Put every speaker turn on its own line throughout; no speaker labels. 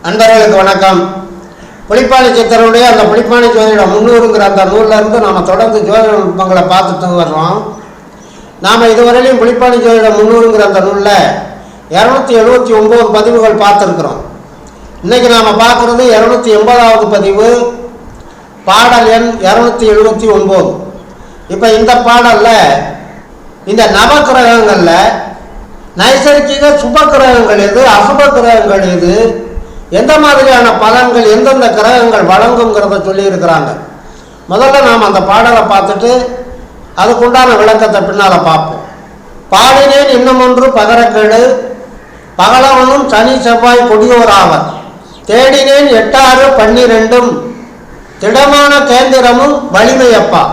அன்பர்களுக்கு வணக்கம். புலிப்பாணி சித்தருடைய அந்த புலிப்பாணி ஜோதிடம் 300ங்கிற அந்த நூலில் இருந்து நாம் தொடர்ந்து ஜோதிட நுட்பங்களை பார்த்துட்டு வர்றோம். நாம் இதுவரையிலையும் புலிப்பாணி ஜோதிடம் 300ங்கிற அந்த நூலில் 279 பதிவுகள் பார்த்துருக்குறோம். இன்றைக்கி நாம் பார்க்குறது 280வது பதிவு, பாடல் எண் 279. இப்போ இந்த பாடலில் இந்த நவக்கிரகங்களில் நைசர்கிக சுப கிரகங்கள் எது, அசுப கிரகங்கள் எது, எந்த மாதிரியான பலன்கள் எந்தெந்த கிரகங்கள் வழங்குங்கிறத சொல்லியிருக்கிறாங்க. முதல்ல நாம் அந்த பாடலை பார்த்துட்டு அதுக்குண்டான விளக்கத்தை பின்னால் பார்ப்போம். பாடினேன் இன்னும் ஒன்று பகரக்கேடு, பகலவனும் சனி செவ்வாய் கொடியோராவர், தேடினேன் 8 6 12 திடமான கேந்திரமும் வலிமையப்பா,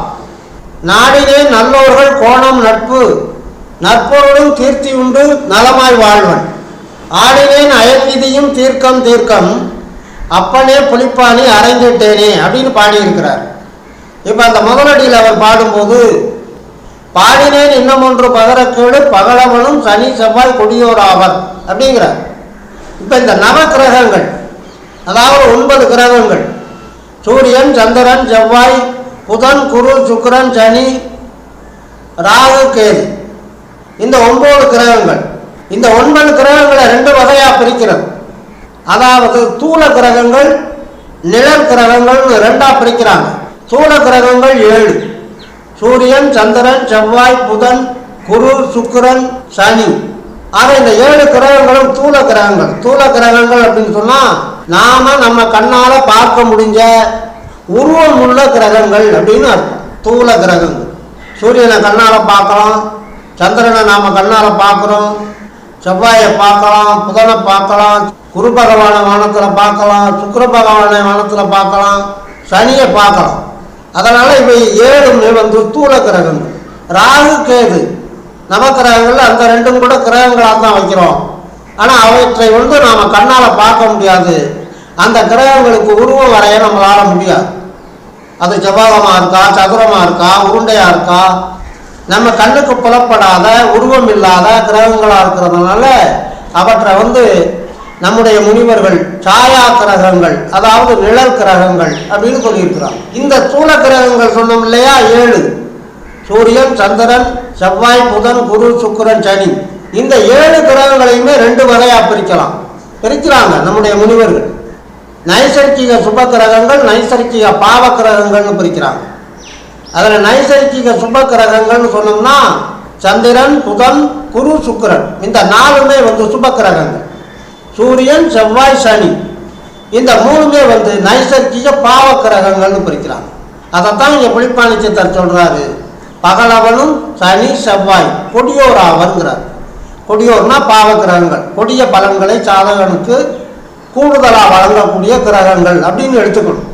நாடினேன் நல்லோர்கள் கோணம் நட்பு, நற்பொருளும் கீர்த்தி உண்டு நலமாய் வாழ்வன், ஆடினேன் அயல்விதியும் தீர்க்கம் தீர்க்கம், அப்பனே புலிப்பாணி அரைஞ்சிட்டேனே அப்படின்னு பாடியிருக்கிறார். இப்போ அந்த முதலடியில் அவர் பாடும்போது பாடினேன் இன்னும் ஒன்று பகரக்கேடு, பகலவனும் சனி செவ்வாய் கொடியோராவர் அப்படிங்கிறார். இப்போ இந்த நவ கிரகங்கள், அதாவது 9 கிரகங்கள், சூரியன் சந்திரன் செவ்வாய் புதன் குரு சுக்கிரன் சனி ராகு கேது, இந்த 9 கிரகங்கள், இந்த 9 கிரகங்களை 2 வகையாக பிரிக்கிறது. அதாவது தூல கிரகங்கள் நிழல் கிரகங்கள்னு 2ஆக பிரிக்கிறாங்க. தூல கிரகங்கள் 7, சூரியன் சந்திரன் செவ்வாய் புதன் குரு சுக்கிரன் சனி. ஆக இந்த 7 கிரகங்களும் தூல கிரகங்கள். தூல கிரகங்கள் அப்படின்னு சொன்னால் நம்ம கண்ணால் பார்க்க முடிஞ்ச உருவம் உள்ள கிரகங்கள் அப்படின்னு அர்த்தம். தூல கிரகங்கள் சூரியனை கண்ணால் பார்க்கலாம், சந்திரனை நாம் கண்ணால் பார்க்குறோம், செவ்வாயை பார்க்கலாம், புதனை பார்க்கலாம், குரு பகவானை வானத்தில் பார்க்கலாம், சுக்கிர பகவானை வானத்தில் பார்க்கலாம், சனியை பார்க்கலாம். அதனால் இவை 7 தூல கிரகங்கள். ராகு கேது நவக்கிரகங்கள், அந்த 2 கூட கிரகங்களாக தான் வைக்கிறோம். ஆனால் அவற்றை நாம் கண்ணால் பார்க்க முடியாது. அந்த கிரகங்களுக்கு உருவம் வரைய நம்மளால் முடியாது. அது செவ்வாகமாக இருக்கா, சதுரமாக இருக்கா, உருண்டையாக இருக்கா, நம்ம கண்ணுக்கு புலப்படாத உருவம் இல்லாத கிரகங்களாக இருக்கிறதுனால அவற்றை நம்முடைய முனிவர்கள் சாயா கிரகங்கள், அதாவது நிழல் கிரகங்கள் அப்படின்னு சொல்லியிருக்கிறாங்க. இந்த தூல கிரகங்கள் சொன்னோம் இல்லையா, 7, சூரியன் சந்திரன் செவ்வாய் புதன் குரு சுக்கிரன் சனி, இந்த 7 கிரகங்களையுமே 2 வகையாக பிரிக்கிறாங்க நம்முடைய முனிவர்கள். நைசர்கிக சுப கிரகங்கள், நைசர்கிக பாவ கிரகங்கள்னு பிரிக்கிறாங்க. அதில் நைசர்கிக சுப கிரகங்கள்னு சொன்னோம்னா சந்திரன் புதன் குரு சுக்கிரன், இந்த 4மே சுப கிரகங்கள். சூரியன் செவ்வாய் சனி, இந்த 3மே நைசர்கிக பாவ கிரகங்கள்னு பிரிக்கிறாங்க. அதைத்தான் இங்கே புலிப்பாணி சித்தர் சொல்கிறாரு, பகலவனும் சனி செவ்வாய் கொடியோராவர்ங்கிறார். கொடியோர்னா பாவ கிரகங்கள், கொடிய பலன்களை சாதகனுக்கு கூடுதலாக வழங்கக்கூடிய கிரகங்கள் அப்படின்னு எடுத்துக்கணும்.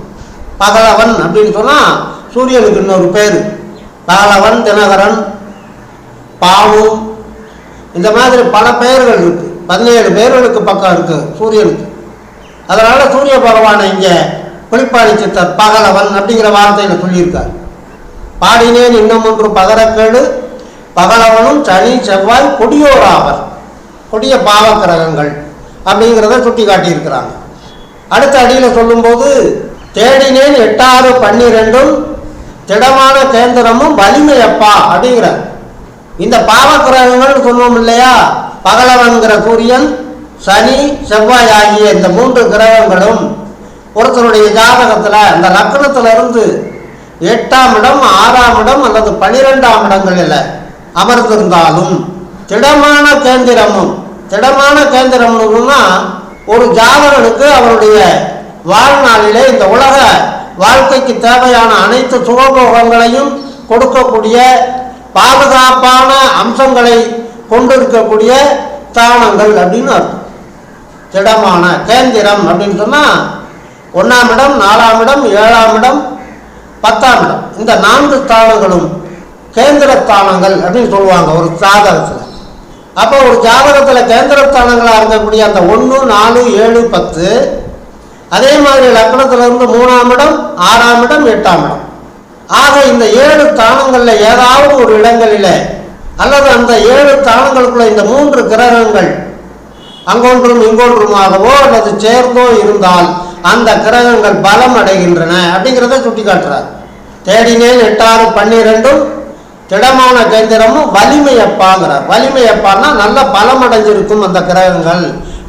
பகலவன் அப்படின்னு சொன்னால் சூரியனுக்கு இன்னொரு பேர். பகலவன், தினகரன், பாவு, இந்த மாதிரி பல பெயர்கள் இருக்குது. 17 பேர்களுக்கு பக்கம் இருக்குது சூரியனுக்கு. அதனால் சூரிய பகவானை இங்கே புலிப்பாணி சித்தர் பகலவன் அப்படிங்கிற வார்த்தையில் சொல்லியிருக்கார். பாடினேன் இன்னும் ஒன்று பகரக்கேடு, பகலவனும் சனி செவ்வாய் கொடியோராவர், கொடிய பாவ கிரகங்கள் அப்படிங்கிறத சுட்டி காட்டியிருக்கிறாங்க. அடுத்த அடியில் சொல்லும்போது தேடினேன் 8 6 12 திடமான கேந்திரமும் வலிமையப்பா அப்படிங்கிறார். இந்த பாவ கிரகங்கள் சொன்னோம் இல்லையா, பகலவன்கிற சூரியன் சனி செவ்வாய் ஆகிய இந்த 3 கிரகங்களும் ஒருத்தருடைய ஜாதகத்தில் அந்த லக்னத்திலிருந்து 8ஆம் இடம் 6ஆம் இடம் அல்லது 12ஆம் இடங்களில் அமர்ந்திருந்தாலும் திடமான கேந்திரமும், திடமான கேந்திரம்னா ஒரு ஜாதகனுக்கு அவருடைய வாழ்நாளிலே இந்த உலக வாழ்க்கைக்கு தேவையான அனைத்து சுகபோகங்களையும் கொடுக்கக்கூடிய பாதுகாப்பான அம்சங்களை கொண்டிருக்கக்கூடிய ஸ்தானங்கள் அப்படின்னு அர்த்தம். திடமான கேந்திரம் அப்படின்னு சொன்னால் 1ஆம் இடம் 4ஆம் இடம் 7ஆம் இடம் 10ஆம் இடம், இந்த 4 ஸ்தானங்களும் கேந்திர ஸ்தானங்கள் அப்படின்னு சொல்லுவாங்க ஒரு ஜாதகத்தில். அப்போ ஒரு ஜாதகத்தில் கேந்திரஸ்தானங்களாக இருக்கக்கூடிய அந்த 1 4 7 10, அதே மாதிரி லக்னத்திலிருந்து 3ஆம் இடம் 6ஆம் இடம் 8ஆம் இடம். ஆக இந்த 7 ஸ்தானங்களில் ஏதாவது ஒரு இடங்களில் அல்லது அந்த 7 ஸ்தானங்களுக்குள்ள இந்த 3 கிரகங்கள் அங்கொன்றும் இங்கொன்றுமாகவோ அல்லது சேர்ந்தோ இருந்தால் அந்த கிரகங்கள் பலம் அடைகின்றன அப்படிங்கிறத சுட்டி காட்டுறார். தேடினேன் 8 6 12 திடமான கேந்திரமும் வலிமையப்பாங்கிறார். வலிமையப்பான்னா நல்ல பலம் அடைஞ்சிருக்கும் அந்த கிரகங்கள்.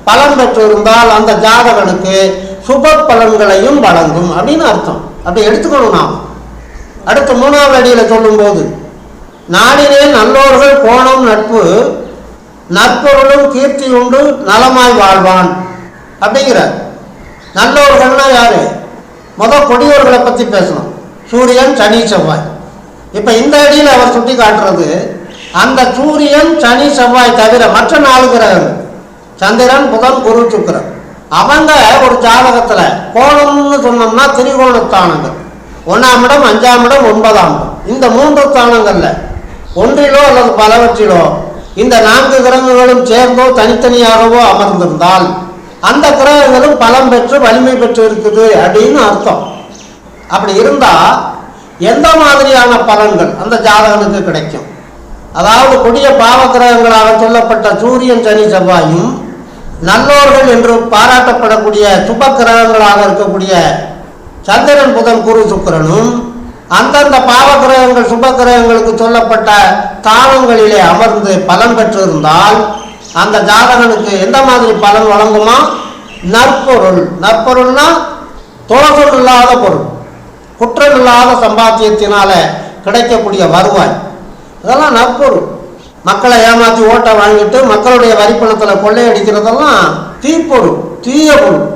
பலம் பெற்று இருந்தால் அந்த ஜாதகனுக்கு சுப பலன்களையும் வழங்கும் அப்படின்னு அர்த்தம். அப்படி எடுத்துக்கணும் நாம். அடுத்து 3வது அடியில் சொல்லும்போது நாடினேன் நல்லோர்கள் கோணம் நட்பு நற்பொருளும் கீர்த்தி உண்டு நலமாய் வாழ்வான் அப்படிங்கிறார். நல்லோர்கள்னா யாரு? கொடியோர்களை பற்றி பேசணும். சூரியன் சனி செவ்வாய். இப்போ இந்த அடியில் அவர் சுட்டி காட்டுறது அந்த சூரியன் சனி செவ்வாய் தவிர மற்ற 4 கிரகங்கள் சந்திரன் புதன் குரு சுக்கிரன் அவங்க ஒரு ஜாதகத்தில் கோணம்னு சொன்னோம்னா திரிகோணஸ்தானங்கள் 1ஆம் இடம் 5ஆம் இடம் 9ஆம் இடம் இந்த 3 ஸ்தானங்களில் ஒன்றிலோ அல்லது பலவற்றிலோ இந்த 4 கிரகங்களும் சேர்ந்தோ தனித்தனியாகவோ அமர்ந்திருந்தால் அந்த கிரகங்களும் பலம் பெற்று வலிமை பெற்று இருக்குது அப்படின்னு அர்த்தம். அப்படி இருந்தால் எந்த மாதிரியான பலன்கள் அந்த ஜாதகனுக்கு கிடைக்கும்? அதாவது கொடிய பாவ கிரகங்களாக சொல்லப்பட்ட சூரியன் சனி செவ்வாயும் நல்லோர்கள் என்று பாராட்டப்படக்கூடிய சுப கிரகங்களாக இருக்கக்கூடிய சந்திரன் புதன் குரு சுக்கிரனும் அந்தந்த பாவ கிரகங்கள் சுப கிரகங்களுக்கு சொல்லப்பட்ட தானங்களிலே அமர்ந்து பலன் பெற்றிருந்தால் அந்த ஜாதகனுக்கு எந்த மாதிரி பலன் வழங்குமா? நற்பொருள். நற்பொருள்னா தோஷம் இல்லாத பொருள், குற்றம் இல்லாத சம்பாத்தியத்தினால கிடைக்கக்கூடிய வருவாய், அதெல்லாம் நற்பொருள். மக்களை ஏமாற்றி ஓட்டை வாங்கிட்டு மக்களுடைய வரிப்பணத்தில் கொள்ளையடிக்கிறதெல்லாம் தீப்பொருள், தீய பொருள்.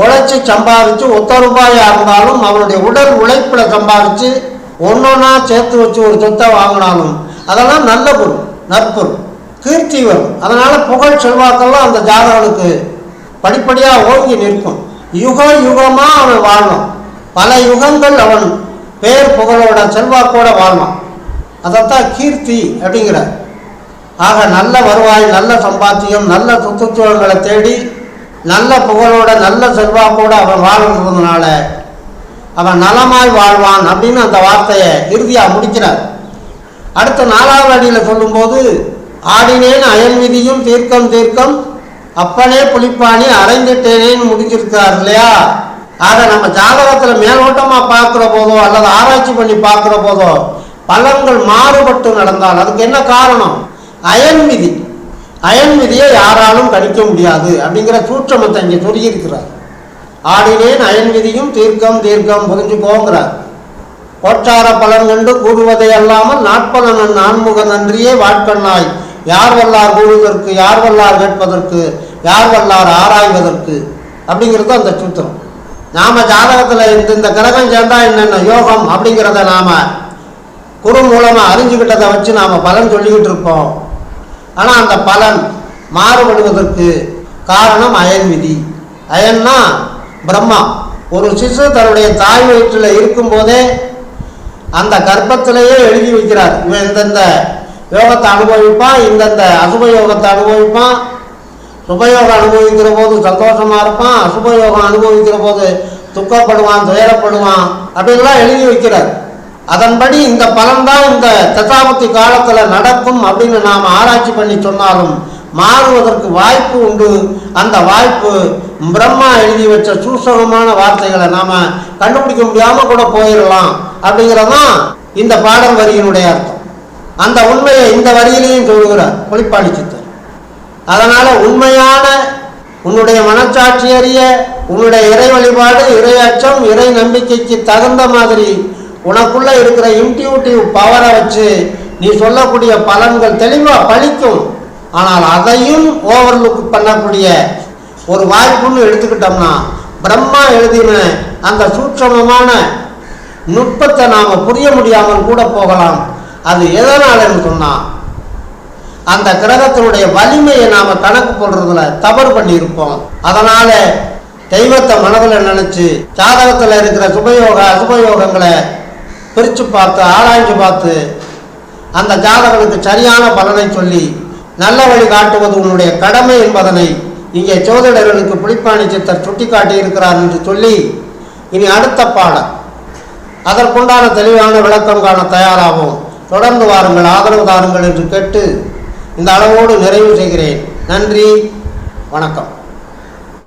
உழைச்சி சம்பாதிச்சு ₹1 இருந்தாலும் அவனுடைய உடல் உழைப்பில் சம்பாதிச்சு ஒன்றொன்னா சேர்த்து வச்சு ஒரு சொத்தை வாங்கினாலும் அதெல்லாம் நல்ல பொருள், நற்பொருள். கீர்த்தி வரும். அதனால் புகழ் செல்வாக்கெல்லாம் அந்த ஜாதகனுக்கு படிப்படியாக ஓங்கி நிற்கும். யுக யுகமாக அவன் வாழணும். பல யுகங்கள் அவன் பேர் புகழோட செல்வாக்கோட வாழ்வான். அதைத்தான் கீர்த்தி அப்படிங்கிறார். ஆக நல்ல வருவாய், நல்ல சம்பாத்தியம், நல்ல சுற்றுச்சூழல்களை தேடி நல்ல புகழோட நல்ல செல்வாக்கோடு அவன் வாழ்றதுனால அவன் நலமாய் வாழ்வான் அப்படின்னு அந்த வார்த்தையை இறுதியாக முடிக்கிறார். அடுத்த 4வது அடியில் சொல்லும்போது ஆடினேன் அயன் விதியும் தீர்க்கம் தீர்க்கம் அப்பனே புலிப்பாணி அரைந்திட்டேனேன்னு முடிச்சிருக்கார் இல்லையா? ஆக நம்ம ஜாதகத்தில் மேலோட்டமாக பார்க்குற போதோ அல்லது ஆராய்ச்சி பண்ணி பார்க்குற போதோ பலன்கள் மாறுபட்டு நடந்தால் அதுக்கு என்ன காரணம்? அயன் விதி. அயன் விதியை யாராலும் கணிக்க முடியாது அப்படிங்கிற சூட்சமத்தை இங்கே சொல்லியிருக்கிறார். ஆடினேன் அயன் விதியும் தீர்க்கம் தீர்க்கம் புரிஞ்சுக்கோங்கிறார். கோச்சார பலன் கண்டு கூறுவதை அல்லாமல் நாட்பலன் நான்முக நன்றியே வாட்கண்ணாய் யார் வல்லார் கூறுவதற்கு யார் வல்லார் கேட்பதற்கு யார் வல்லார் ஆராய்வதற்கு அப்படிங்கிறது அந்த சூத்திரம். நாம் ஜாதகத்தில் இந்த கிரகம் சேர்ந்தா என்னென்ன யோகம் அப்படிங்கிறத நாம் குரு மூலமாக அறிஞ்சுக்கிட்டதை வச்சு நாம் பலன் சொல்லிக்கிட்டு இருப்போம். ஆனால் அந்த பலன் மாறுபடுவதற்கு காரணம் அயன் விதி. அயன்னா பிரம்மா. ஒரு சிசு தன்னுடைய தாய் வயிற்றில் இருக்கும்போதே அந்த கர்ப்பத்திலேயே எழுதி வைக்கிறார். இவன் இந்தந்த யோகத்தை அனுபவிப்பான், இந்தந்த அசுப யோகத்தை அனுபவிப்பான். சுபயோகம் அனுபவிக்கிற போது சந்தோஷமாக இருப்பான், அசுபயோகம் அனுபவிக்கிற போது துக்கப்படுவான், துயரப்படுவான் அப்படின்லாம் எழுதி வைக்கிறார். அதன்படி இந்த பலன்தான் இந்த தசாபுத்தி காலத்தில் நடக்கும் அப்படின்னு நாம் ஆராய்ச்சி பண்ணி சொன்னாலும் மாறுவதற்கு வாய்ப்பு உண்டு. அந்த வாய்ப்பு பிரம்மா எழுதி வச்ச சூசகமான வார்த்தைகளை நாம் கண்டுபிடிக்க முடியாமல் கூட போயிடலாம் அப்படிங்கிறதான் இந்த பாடல் வரியினுடைய அர்த்தம். அந்த உண்மையை இந்த வரியிலையும் சொல்கிறார் புலிப்பாணி சித்தர். அதனால் உண்மையான உன்னுடைய மனச்சாட்சி அறிய உன்னுடைய இறை வழிபாடு, இறை அச்சம், இறை நம்பிக்கைக்கு தகுந்த மாதிரி உனக்குள்ள இருக்கிற இன்ட்யூட்டிவ் பவரை வச்சு நீ சொல்லக்கூடிய பலன்கள் தெளிவாக பழிக்கும். ஆனால் அதையும் ஓவர்லுக் பண்ணக்கூடிய ஒரு வாய்ப்புன்னு எடுத்துக்கிட்டோம்னா பிரம்மா எழுதின அந்த சூட்சமமான நுட்பத்தை நாம் புரிய முடியாமல் கூட போகலாம். அது எதனாலன்னு சொன்னால் அந்த கிரகத்தினுடைய வலிமையை நாம் கணக்கு போடுறதுல தவறு பண்ணியிருப்போம். அதனால் தெய்வத்தை மனதில் நினச்சி ஜாதகத்தில் இருக்கிற சுபயோக அசுபயோகங்களை பிரித்து பார்த்து ஆராய்ச்சி பார்த்து அந்த ஜாதகனுக்கு சரியான பலனை சொல்லி நல்ல வழி காட்டுவது உன்னுடைய கடமை என்பதனை இங்கே சோதிடர்களுக்கு புலிப்பாணி சித்தர் சுட்டி காட்டியிருக்கிறார் என்று சொல்லி இனி அடுத்த பாடம் அதற்குண்டான தெளிவான விளக்கம் காண தயாராகும். தொடர்ந்து வாருங்கள், ஆதரவு தாருங்கள் என்று கேட்டு இந்த அளவோடு நிறைவு செய்கிறேன். நன்றி, வணக்கம்.